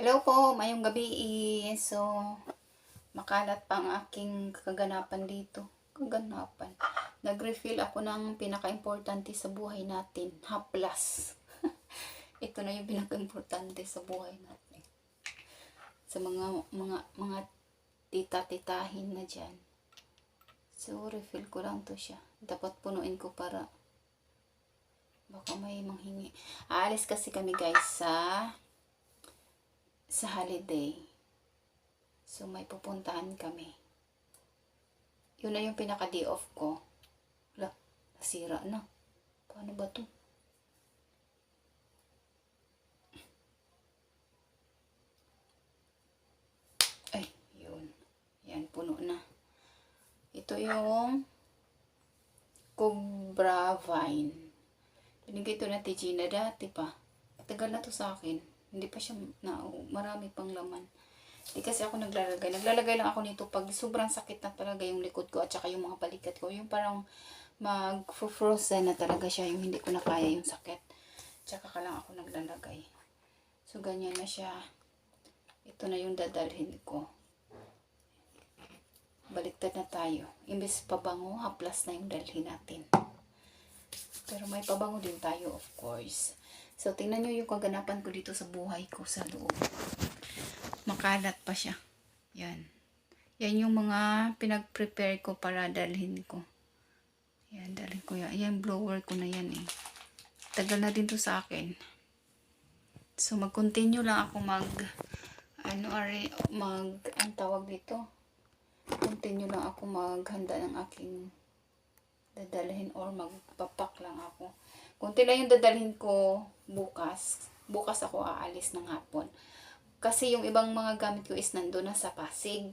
Hello po, mayong gabi. So, makalat pa ang aking kaganapan dito. Kaganapan. Nag-refill ako ng pinaka-importante sa buhay natin. Haplas. Ito na yung pinaka-importante sa buhay natin. Sa mga tita-titahin na dyan. So, refill ko lang to siya. Dapat punuin ko para baka may manghingi. Aalis kasi kami guys sa holiday. So, may pupuntahan kami. Yun na yung pinaka-day off ko. Wala, nasira na. Paano ba to? Ay, yun. Yan, puno na. Ito yung Cobra Vine. Binigay ito na Gina dati pa. Tagal na to sa akin. Hindi pa siya marami pang laman. Hindi kasi ako naglalagay. Naglalagay lang ako nito pag sobrang sakit na talaga yung likod ko at saka yung mga balikat ko. Yung parang mag-frozen na talaga siya. Yung hindi ko na kaya yung sakit. Tsaka ka lang ako naglalagay. So, ganyan na siya. Ito na yung dadalhin ko. Baliktad na tayo. Imbes pabango, haplas na yung dalhin natin. Pero may pabango din tayo, of course. So, tingnan nyo yung kaganapan ko dito sa buhay ko sa loob. Makalat pa siya. Yan. Yan yung mga pinag-prepare ko para dalhin ko. Yan, dalhin ko yan. Yan, blower ko na yan eh. Tagal na din to sa akin. So, mag-continue lang ako ang tawag dito. Continue lang ako maghanda ng aking dadalhin or magpapak lang ako. Kunti lang yung dadalhin ko bukas. Bukas ako aalis ng hapon. Kasi yung ibang mga gamit ko is nandun na sa Pasig.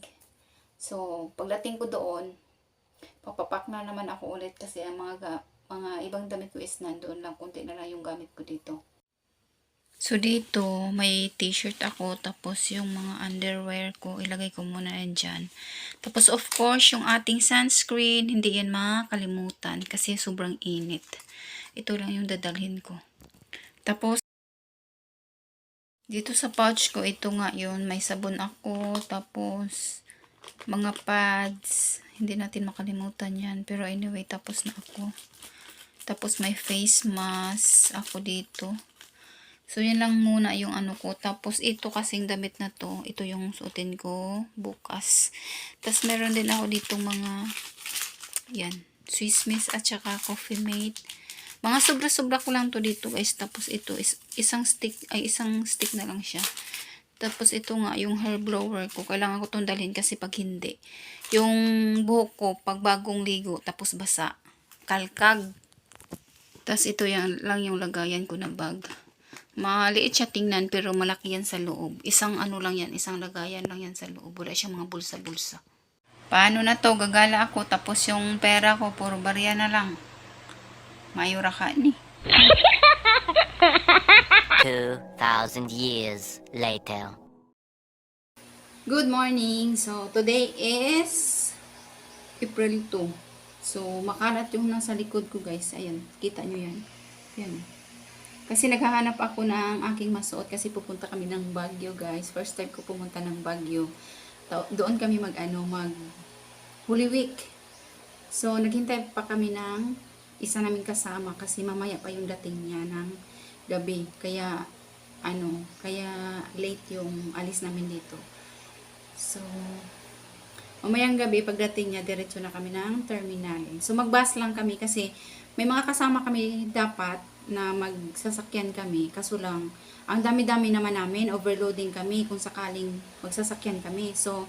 So, pagdating ko doon, papapak na naman ako ulit kasi ang mga ibang damit ko is nandun lang. Kunti na lang yung gamit ko dito. So, dito, may t-shirt ako. Tapos, yung mga underwear ko, ilagay ko muna yan dyan. Tapos, of course, yung ating sunscreen, hindi yan makakalimutan kasi sobrang init. Ito lang yung dadalhin ko. Tapos, dito sa pouch ko, ito nga yun. May sabon ako. Tapos, mga pads. Hindi natin makalimutan yan. Pero anyway, tapos na ako. Tapos, may face mask ako dito. So, yan lang muna yung ano ko. Tapos, ito kasing damit na to. Ito yung suotin ko bukas. Tapos, meron din ako dito mga yan. Swiss Miss at saka Coffee Mate. Mga sobra-sobra ko lang to dito guys. Tapos, ito is isang stick na lang siya. Tapos, ito nga yung hair blower ko. Kailangan ko itong dalhin kasi pag hindi. Yung buhok ko, pag bagong ligo, tapos basa. Kalkag. Tapos, ito lang yung lagayan ko na bag. Maliit siya tingnan pero malaki yan sa loob. Isang ano lang yan, isang lagayan lang yan sa loob. Wala siyang mga bulsa-bulsa. Paano na to? Gagala ako tapos yung pera ko puro barya na lang. Mayura ka ni. 2,000 years later. Good morning. So today is April 2. So makalat yung nasa likod ko guys. Ayan, kita nyo yan. Yan. Kasi naghahanap ako ng aking masuot kasi pupunta kami ng Baguio guys. First time ko pumunta ng Baguio. Doon kami mag Holy Week. So naghintay pa kami ng isa naming kasama kasi mamaya pa yung dating niya ng gabi. Kaya late yung alis namin dito. So mamayang gabi pagdating niya diretso na kami ng terminal. So magbus lang kami kasi may mga kasama kami dapat na magsasakyan kami. Kaso lang, ang dami-dami naman namin, overloading kami kung sakaling magsasakyan kami. So,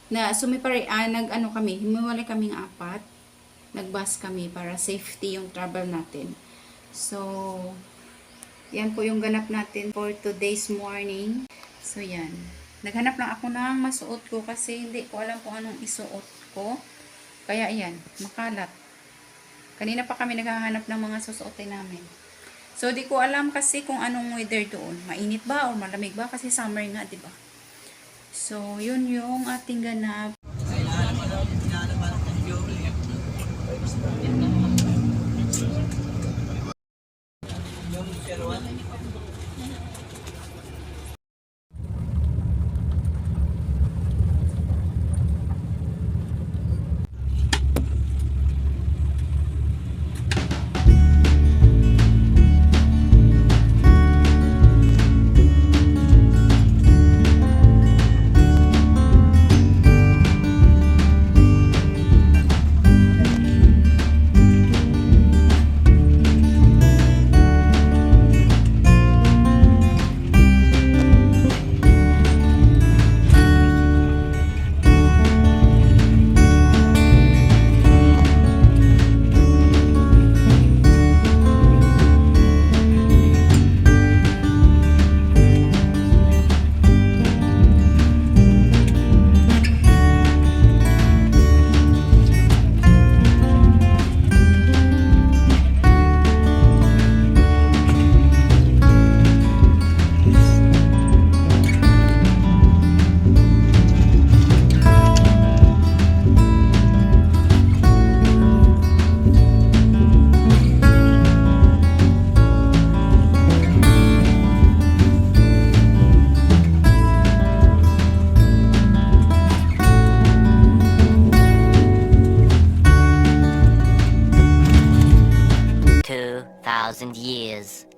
himiwalay kaming 4. Nagbus kami para safety yung travel natin. So, yan po yung ganap natin for today's morning. So, yan. Naghanap lang ako ng masuot ko kasi hindi ko alam kung anong isuot ko. Kaya, yan. Makalat. Kanina pa kami naghahanap ng mga susuotin namin. So, di ko alam kasi kung anong weather doon. Mainit ba o malamig ba? Kasi summer nga, di ba? So, yun yung ating ganap.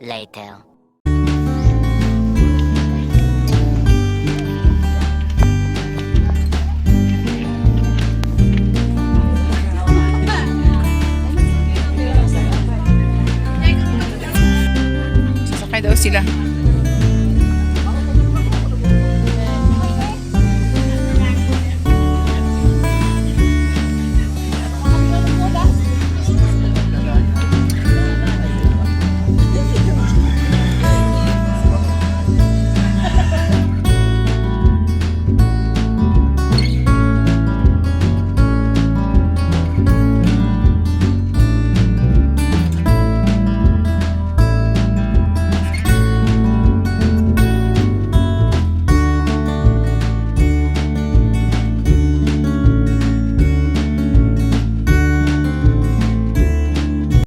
Later.